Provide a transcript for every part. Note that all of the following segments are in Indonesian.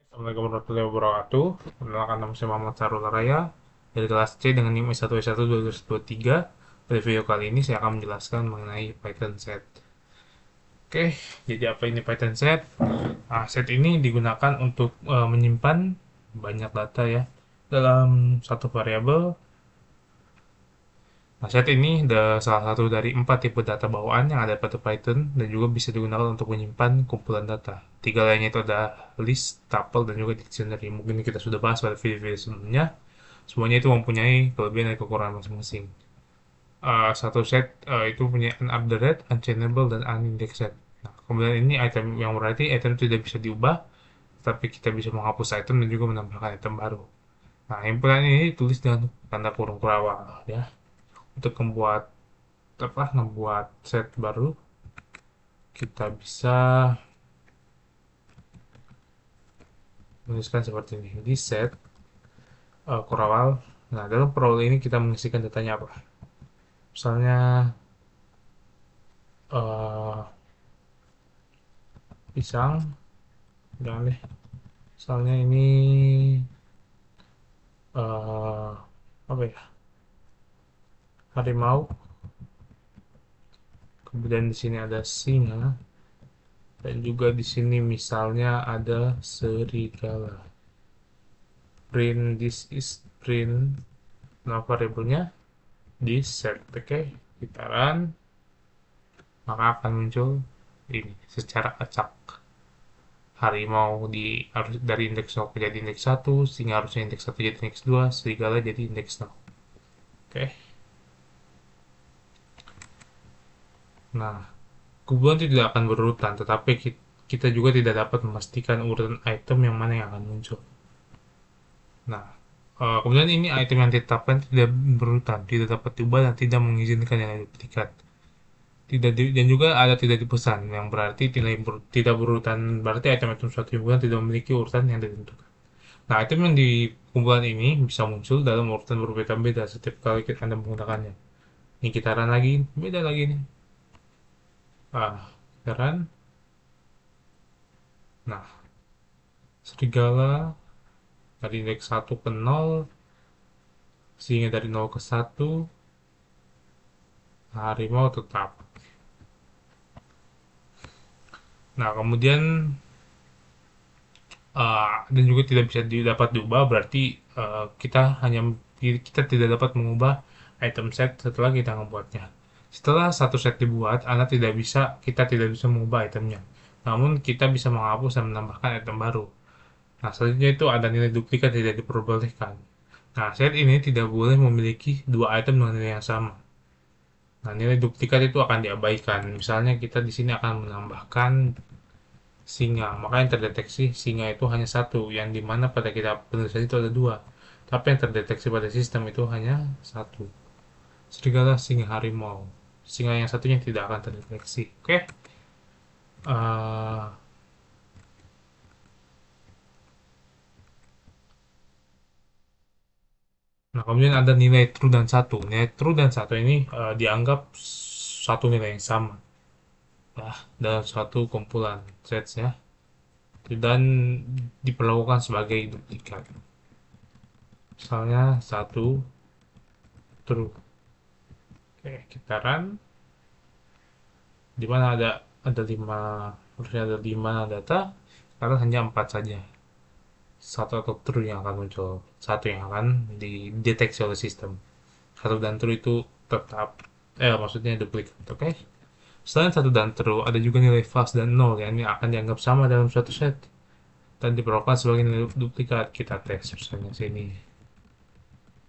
Assalamualaikum warahmatullahi wabarakatuh. Perkenalkan, nama saya Muhammad Sarul Raya dari kelas C dengan NIM S1S1 2023. Pada video kali ini saya akan menjelaskan mengenai Python set. Oke, jadi apa ini Python set? Nah, set ini digunakan untuk menyimpan banyak data ya dalam satu variabel. Nah, set ini adalah salah satu dari 4 tipe data bawaan yang ada pada Python dan juga bisa digunakan untuk menyimpan kumpulan data. Tiga lainnya itu ada list, tuple, dan juga dictionary. Mungkin kita sudah bahas pada video-video sebelumnya. Semuanya itu mempunyai kelebihan dan kekurangan masing-masing. Satu set itu punya unupdated, unchainable, dan unindexed. Nah, kemudian ini item yang berarti item tidak bisa diubah, tapi kita bisa menghapus item dan juga menambahkan item baru. Nah, himpunan ini ditulis dengan tanda kurung kurawal ya untuk membuat set baru. Kita bisa menuliskan seperti ini di set kurawal. Nah, dalam kurawal ini kita mengisikan datanya apa, misalnya uh, pisang, jangan deh, misalnya ini uh, apa ya, harimau, kemudian di sini ada singa, dan juga di sini misalnya ada serigala. Print this is print, nah variabelnya di set. Oke, kita run, maka akan muncul ini secara acak. Harimau harus dari indeks 0 jadi indeks 1, singa harusnya indeks 1 jadi indeks 2, serigala jadi indeks 0. Oke. Nah, kumpulan itu tidak akan berurutan, tetapi kita juga tidak dapat memastikan urutan item yang mana yang akan muncul. Nah, kemudian ini item yang ditetapkan tidak berurutan, tidak dapat diubah dan tidak mengizinkan yang duplikat. Dan juga ada tidak dipesan, yang berarti tidak berurutan, berarti item-item suatu himpunan tidak memiliki urutan yang ditentukan. Nah, item yang di kumpulan ini bisa muncul dalam urutan berbeda-beda setiap kali Anda menggunakannya. Ini kita run lagi, beda lagi nih. Kita run. Nah, serigala dari indeks 1 ke 0, sehingga dari 0 ke 1, harimau tetap. Nah, kemudian dan juga tidak bisa dapat diubah, berarti kita tidak dapat mengubah item set setelah kita membuatnya. Setelah satu set dibuat, kita tidak bisa mengubah itemnya. Namun kita bisa menghapus dan menambahkan item baru. Nah, selanjutnya itu ada nilai duplikat tidak diperbolehkan. Nah, set ini tidak boleh memiliki dua item dengan nilai yang sama. Nah, nilai duplikat itu akan diabaikan. Misalnya kita di sini akan menambahkan singa, maka yang terdeteksi singa itu hanya satu, yang dimana pada kita penulisan itu ada dua, tapi yang terdeteksi pada sistem itu hanya satu. Serigala, singa, harimau. Singa yang satunya tidak akan terdeteksi. Oke. Uh, nah, kemudian ada nilai true dan satu. Nilai true dan satu ini dianggap satu nilai yang sama ya dalam suatu kumpulan sets ya, dan diperlakukan sebagai duplikat. Misalnya satu true. Oke, kita run. Di mana ada 5, harusnya ada 5 data, karena hanya 4 saja. Satu atau true yang akan muncul, satu yang akan dideteksi oleh sistem. Satu dan true itu tetap, maksudnya duplikat. Oke. Selain satu dan true, ada juga nilai false dan null yang ini akan dianggap sama dalam suatu set dan diperlakukan sebagai nilai duplikat. Kita tes misalnya sini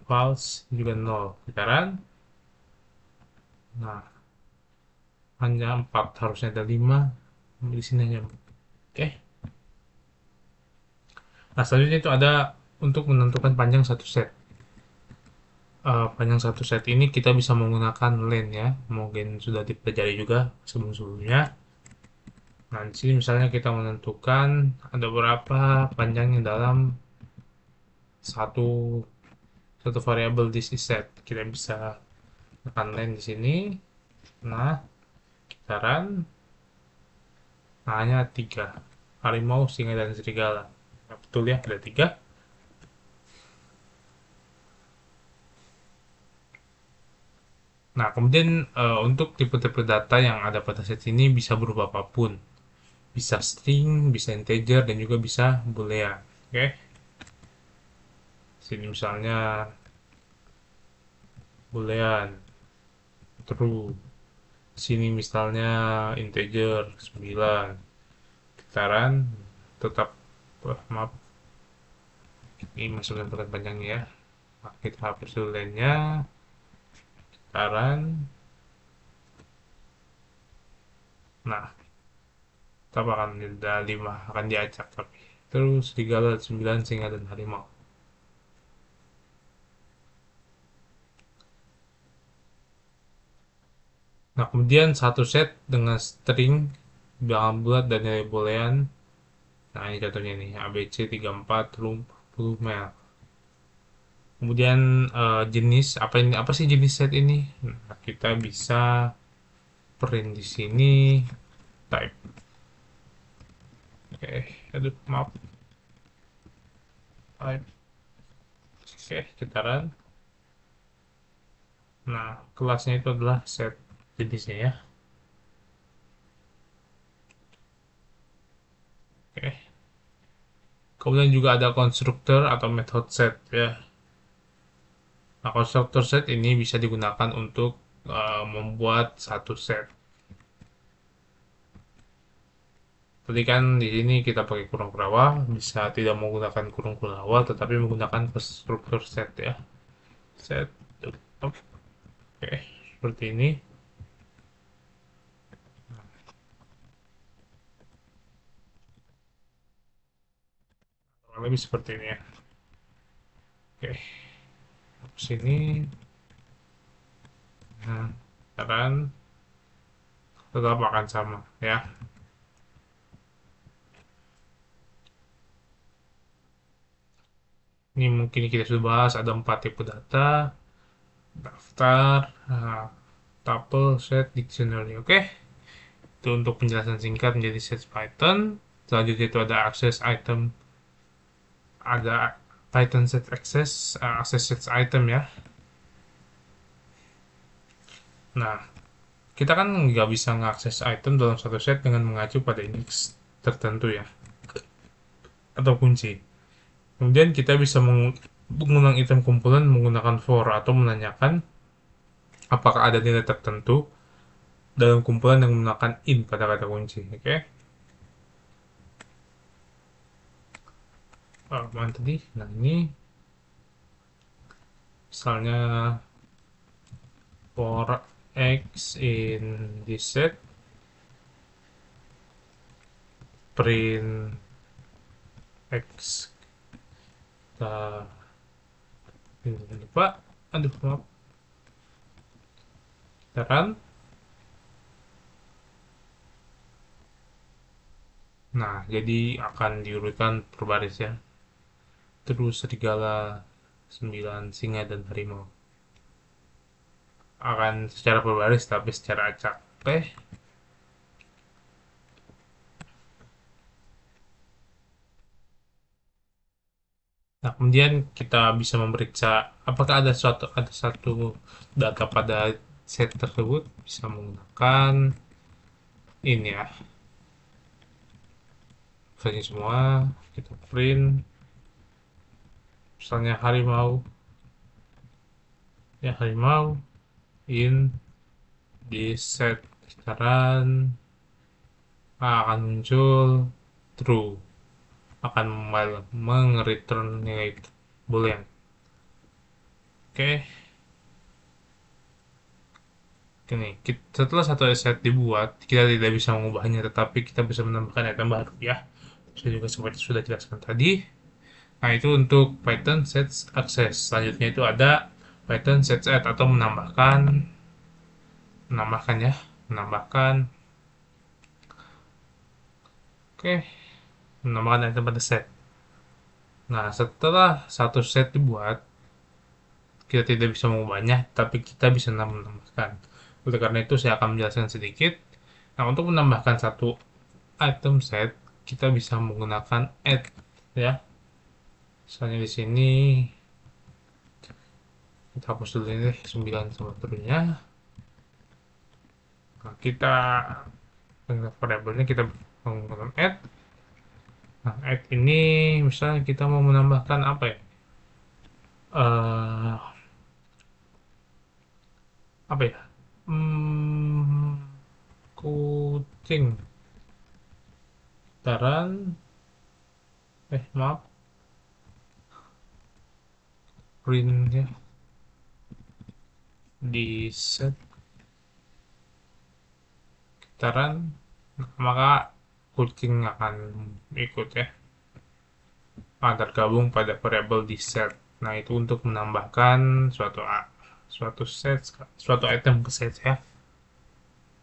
false juga null. Kita run. Nah, hanya 4, harusnya ada 5, di sini hanya. Oke. Nah, selanjutnya itu ada untuk menentukan panjang satu set. Panjang satu set ini kita bisa menggunakan len ya, mungkin sudah dipelajari juga sebelum-sebelumnya. Nah, di sini misalnya kita menentukan ada berapa panjangnya dalam satu satu variabel di set. Kita bisa tekan len di sini. Nah, kita run. Nah, hanya 3. Harimau, singa, dan serigala. betul ya, ada 3. Nah, kemudian untuk tipe-tipe data yang ada pada set ini bisa berubah apapun. Bisa string, bisa integer, dan juga bisa boolean. Oke, sini misalnya boolean, true. Sini misalnya integer, 9. Getaran, tetap, maaf, ini masukkan bukan panjangnya ya. Nah, kita hapus dulu lainnya. Getaran. Nah, tetap akan ada 5, akan diacak tapi. Terus serigala, 9, singa, dan harimau. Nah, kemudian satu set dengan string bilangan bulat dan nilai boolean. Nah, ini contohnya nih, ABC 34 10 mel. Kemudian jenis apa sih jenis set ini? Nah, kita bisa print di sini type. Oke, aduh maaf. Type. Oke, kita run. Nah, kelasnya itu adalah set jenisnya ya. Oke. Kemudian juga ada konstruktor atau method set ya. Nah, konstruktor set ini bisa digunakan untuk membuat satu set. Tadi kan di sini kita pakai kurung kerawal, bisa tidak menggunakan kurung kerawal, tetapi menggunakan konstruktor set ya. Set, oke, seperti ini. Kurang lebih seperti ini ya. Oke, sini. Nah, sekarang tetap akan sama ya. Ini mungkin kita sudah bahas ada 4 tipe data, daftar, tuple, set, dictionary. Oke, itu untuk penjelasan singkat menjadi set Python. Selanjutnya itu ada access item, ada Python set access, access set item ya. Nah, kita kan nggak bisa mengakses item dalam satu set dengan mengacu pada index tertentu ya, atau kunci. Kemudian kita bisa mengulang item kumpulan menggunakan for atau menanyakan apakah ada nilai tertentu dalam kumpulan yang menggunakan in pada kata kunci. Oke, mana tadi? Nah, ini misalnya for x in this set, print x, kita lupa, aduh maaf, kita run. Nah, jadi akan diurutkan per baris ya. Terus serigala, 9, singa, dan harimau. Akan secara per baris tapi secara acak. Oke. Nah, kemudian kita bisa memeriksa apakah ada satu data pada set tersebut, bisa menggunakan ini ya. Misalnya semua kita print misalnya harimau. Ya, harimau in di set sekarang akan muncul true, akan meng-return nilai boolean. Oke, ini setelah satu set dibuat, kita tidak bisa mengubahnya, tetapi kita bisa menambahkan item baru ya. Saya juga seperti sudah jelaskan tadi. Nah, itu untuk Python set access. Selanjutnya itu ada Python set add atau menambahkan ya, menambahkan. Oke, menambahkan item pada set. Nah, setelah satu set dibuat, kita tidak bisa mengubahnya, tapi kita bisa menambahkan. Oleh karena itu, saya akan menjelaskan sedikit. Nah, untuk menambahkan satu item set, kita bisa menggunakan add, ya. Misalnya di sini kita hapus dulu ini deh 9 sama seterusnya. Nah, kita dengan variabelnya kita menggunakan add. Nah, add ini misalnya kita mau menambahkan apa ya? Eh, apa ya? Hmm, kucing. Taran, maaf, print ya di set gitaran, maka kucing akan ikut ya, akan tergabung pada variabel di set. Nah, itu untuk menambahkan suatu set, suatu item ke set ya.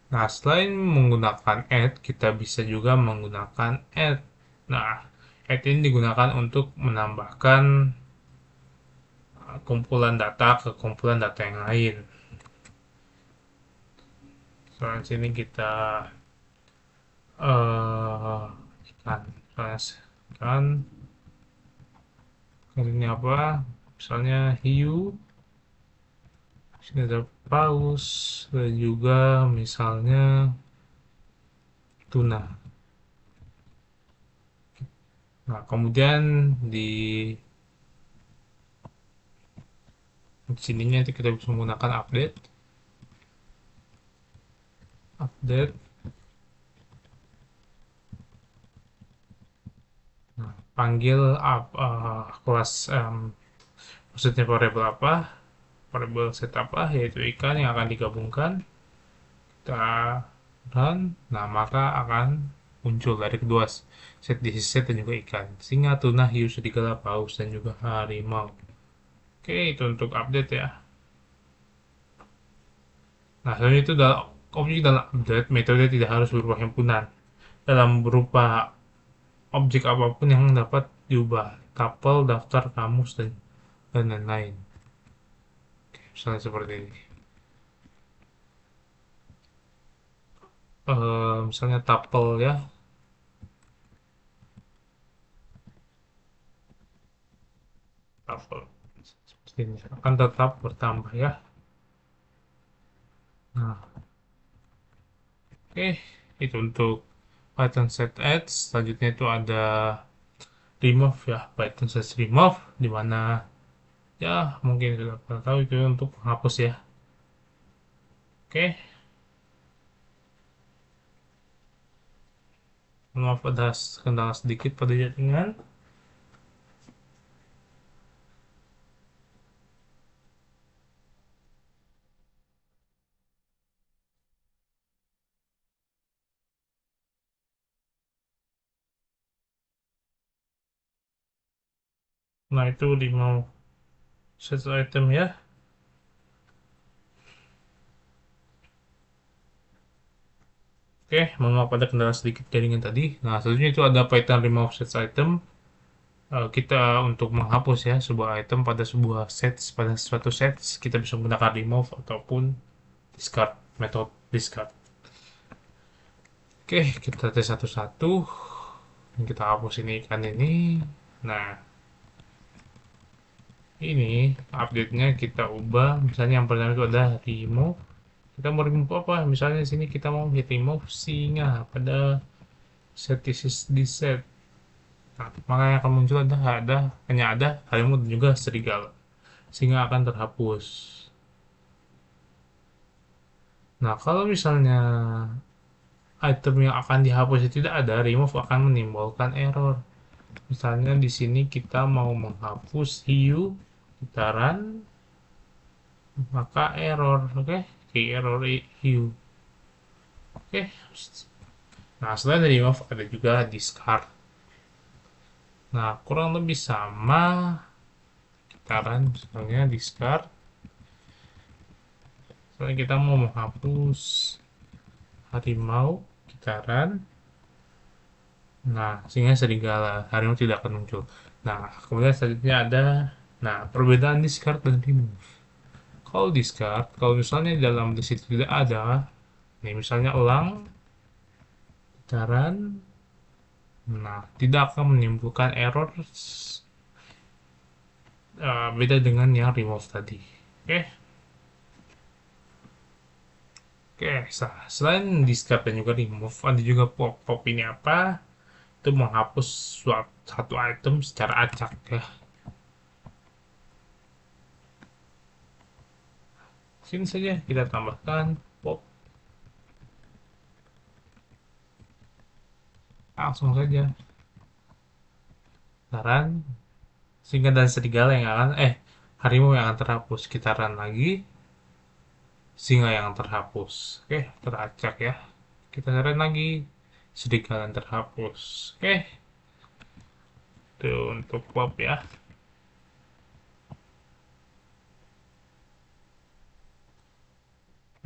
Nah, selain menggunakan add, kita bisa juga menggunakan add. Nah, add ini digunakan untuk menambahkan kumpulan data ke kumpulan data yang lain. Soalnya sini kita ikan, kan ini apa? Misalnya hiu, sini ada paus, dan juga misalnya tuna. Nah, kemudian di sininya kita bisa menggunakan update. Nah, panggil kelas, maksudnya variabel apa? Variabel set apa? Yaitu ikan yang akan digabungkan. Kita run, nah maka akan muncul dari kedua set di set dan juga ikan. Singa, tuna, hiu, serigala, paus, dan juga harimau. Oke, itu untuk update ya. Nah, selanjutnya itu adalah objek dalam update, metode tidak harus berupa himpunan. Dalam berupa objek apapun yang dapat diubah, tapel, daftar, kamus, dan lain-lain. Misalnya seperti ini. Misalnya tapel ya, tapel. Seperti ini. Akan tetap bertambah ya. Nah, oke, itu untuk Python set ads. Selanjutnya itu ada remove ya, Python set remove, di mana ya mungkin sudah pernah tahu itu untuk menghapus ya. Oke, maaf ada kendala sedikit pada jaringan. Nah, itu remove set item ya. Oke, maaf ada kendala sedikit jaringan tadi. Nah, selanjutnya itu ada Python remove set item. Kita untuk menghapus ya sebuah item pada sebuah set, pada suatu set, kita bisa menggunakan remove ataupun discard, metode discard. Oke, kita tes satu-satu. Kita hapus ini ikan ini. Nah, ini update-nya kita ubah. Misalnya yang pertama itu ada remove. Kita mau remove apa? Misalnya di sini kita mau hit remove singa pada set di set. Nah, maka yang akan muncul hanya ada harimau dan juga serigala. Singa akan terhapus. Nah, kalau misalnya item yang akan dihapus itu tidak ada, remove akan menimbulkan error. Misalnya di sini kita mau menghapus hiu, gitaran, maka error, oke? Error hiu. Oke. Nah, selain dari remove ada juga discard. Nah, kurang lebih sama gitaran, misalnya discard. Misalnya kita mau menghapus harimau, gitaran. Nah, sehingga serigala, harimau tidak akan muncul. Nah, kemudian selanjutnya ada, nah, perbedaan discard dan remove. Kalau discard, kalau misalnya dalam list itu tidak ada, nih misalnya elang, gitaran, nah tidak akan menimbulkan error beda dengan yang remove tadi. Oke. Oke, selain discard dan juga remove, ada juga pop. Pop ini apa? Itu menghapus satu item secara acak ya. Sini saja kita tambahkan pop, langsung saja. Saran, singa dan serigala yang akan harimau yang akan terhapus. Kita run lagi, singa yang terhapus. Oke, teracak ya. Kita run lagi, serigala yang terhapus. Oke, itu untuk pop ya.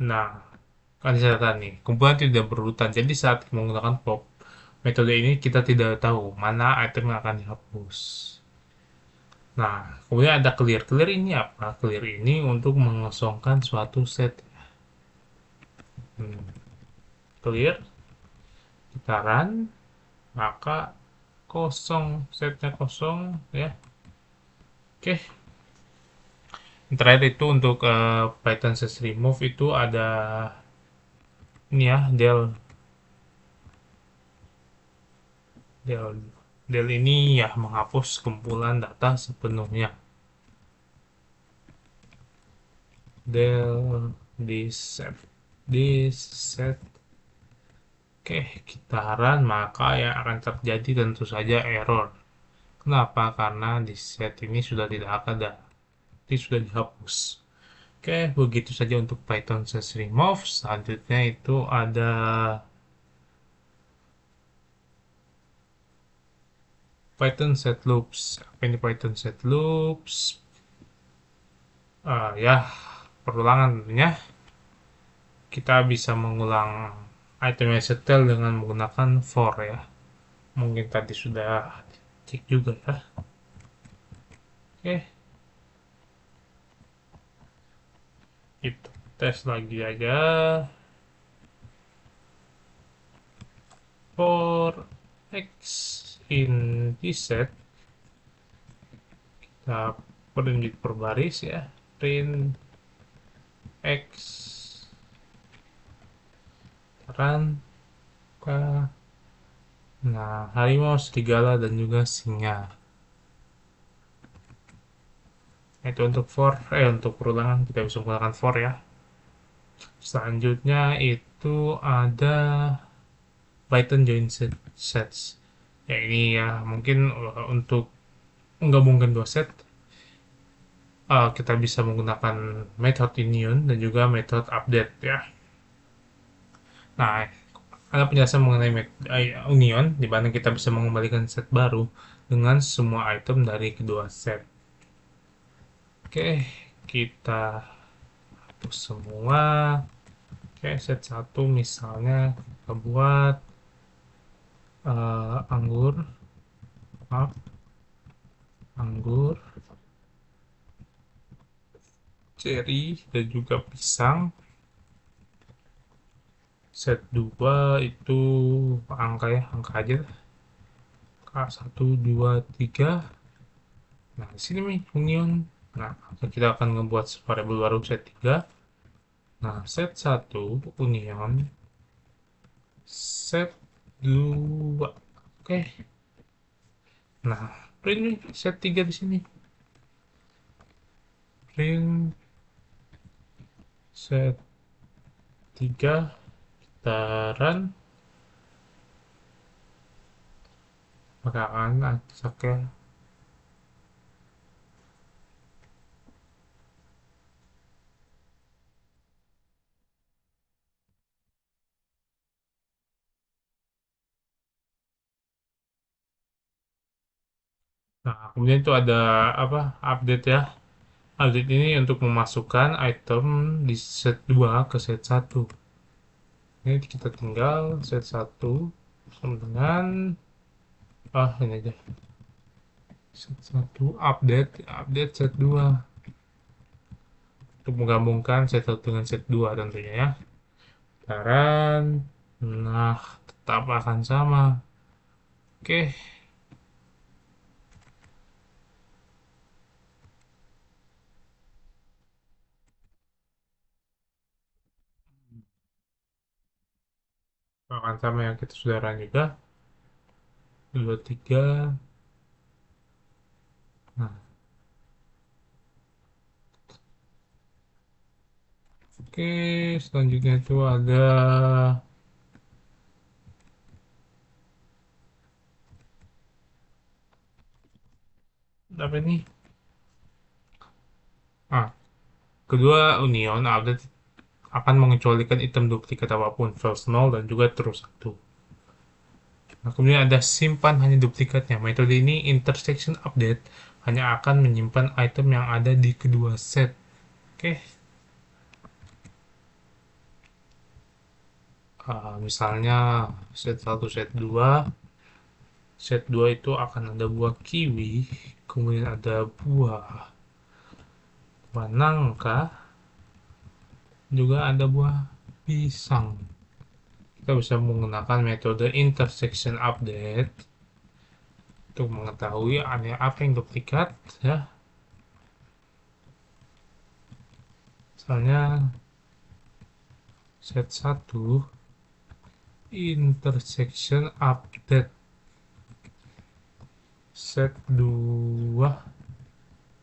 Nah, kan catatan nih, kumpulan tidak berurutan. Jadi saat menggunakan pop, metode ini kita tidak tahu mana item yang akan dihapus. Nah, kemudian ada clear. Clear ini apa? Clear ini untuk mengosongkan suatu set. Hmm, clear, kita run, maka kosong, setnya kosong ya. Oke, terakhir itu untuk Python set remove itu ada ini ya, del del ini ya menghapus kumpulan data sepenuhnya. Del di set. Oke, kita run, maka yang akan terjadi tentu saja error. Kenapa? Karena di set ini sudah tidak ada, ini sudah dihapus. Oke, begitu saja untuk Python set remove. Selanjutnya itu ada Python set loops. Apa ini Python set loops? Ya, perulangan tentunya. Kita bisa mengulang item yang setel dengan menggunakan for ya. Mungkin tadi sudah cek juga ya. Oke, itu tes lagi aja. For x in this set, kita print per baris ya. Print x run ke, nah, harimau, serigala dan juga singa. Itu untuk untuk perulangan kita bisa menggunakan for ya. Selanjutnya itu ada Python join sets. Ya ini ya mungkin untuk menggabungkan dua set, kita bisa menggunakan method union dan juga method update ya. Nah, ada penjelasan mengenai union di mana kita bisa mengembalikan set baru dengan semua item dari kedua set. Oke, kita hapus semua. Oke, set satu misalnya kita buat anggur, maaf, anggur, cherry dan juga pisang. Set 2 itu angka ya, angka aja. K1, 2, 3. Nah, di sini nih union. Nah, kita akan ngebuat variabel baru set 3. Nah, set 1 union set 2. Oke. Nah, print nih set 3 di sini. Print set 3, kita run, maka akan acak ya. Nah, kemudian itu ada apa? Update ya. Update ini untuk memasukkan item di set 2 ke set 1. Ini kita tinggal set 1 sama dengan ini aja. Set 1 update set 2 untuk menggabungkan set 1 dengan set 2 tentunya ya. Saran, nah tetap akan sama. Oke, akan sama yang kita sudah run juga. 2 3. Nah, oke, selanjutnya itu ada apa nih? Ah, kedua Union update akan mengecualikan item duplikat apapun, false null dan juga true satu. Nah, kemudian ada simpan hanya duplikatnya. Metode ini intersection update hanya akan menyimpan item yang ada di kedua set. Oke, misalnya set 1, set 2. Set 2 itu akan ada buah kiwi, kemudian ada buah nangka, juga ada buah pisang. Kita bisa menggunakan metode intersection update untuk mengetahui ada apa yang duplikat ya. Misalnya set 1 intersection update set 2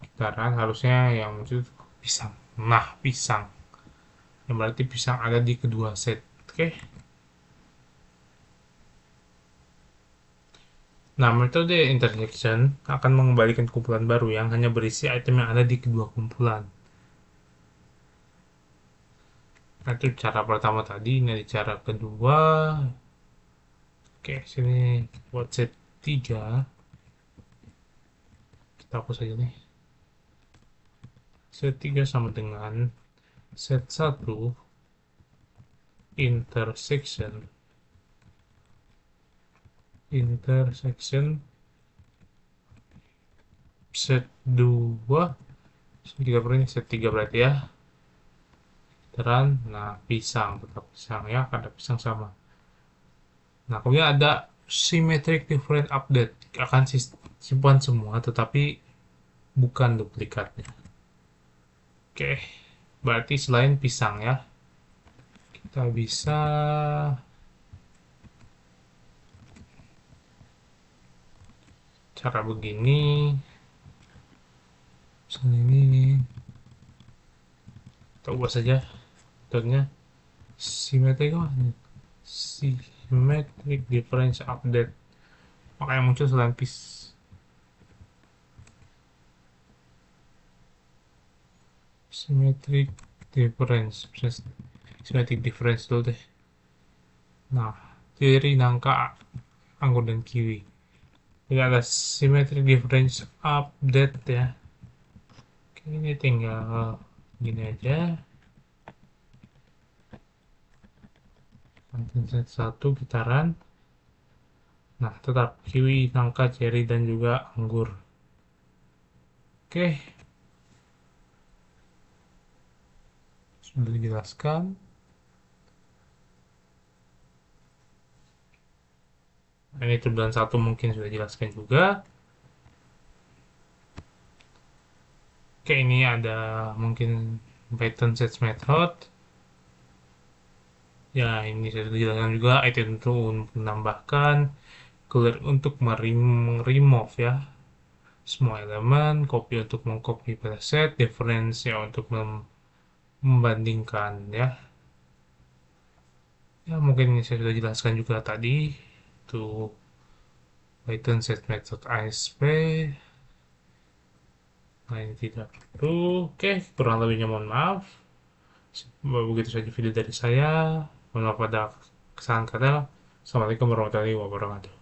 gitaran harusnya yang muncul pisang. Nah, pisang. Yang berarti pisang ada di kedua set. Oke. Nah, metode intersection akan mengembalikan kumpulan baru yang hanya berisi item yang ada di kedua kumpulan. Nah, itu cara pertama tadi. Ini cara kedua. Oke, sini buat set 3. Kita hapus aja nih. Set 3 sama dengan set 1 intersection set 2 kita ini set 3 berarti ya. Teran, nah pisang, tetap pisang ya, karena pisang sama. Nah, kemudian ada symmetric different update, akan simpan semua tetapi bukan duplikatnya. Oke, berarti selain pisang ya, kita bisa cara begini. Misalnya ini, kita ubah saja metodenya symmetric symmetric difference update. Maka yang muncul selain symmetric difference dulu deh. Nah, dari nangka, anggur dan kiwi. Jadi ada symmetric difference update ya. Oke, ini tinggal gini aja. Set 1 gitaran. Nah, tetap kiwi, nangka, cherry dan juga anggur. Oke, sudah dijelaskan. Ini turunan 1 mungkin sudah dijelaskan juga. Oke, ini ada mungkin Python set method. Ya, ini sudah dijelaskan juga. Itu untuk menambahkan, clear untuk remove ya semua elemen, copy untuk mengcopy pada set, difference ya untuk membandingkan ya. Ya, mungkin ini saya sudah jelaskan juga tadi. Itu Python set method ASP. Nah, ini tidak perlu. Oke, kurang lebihnya mohon maaf. Begitu saja video dari saya. Mohon maaf pada kesalahan kata. Assalamualaikum warahmatullahi wabarakatuh.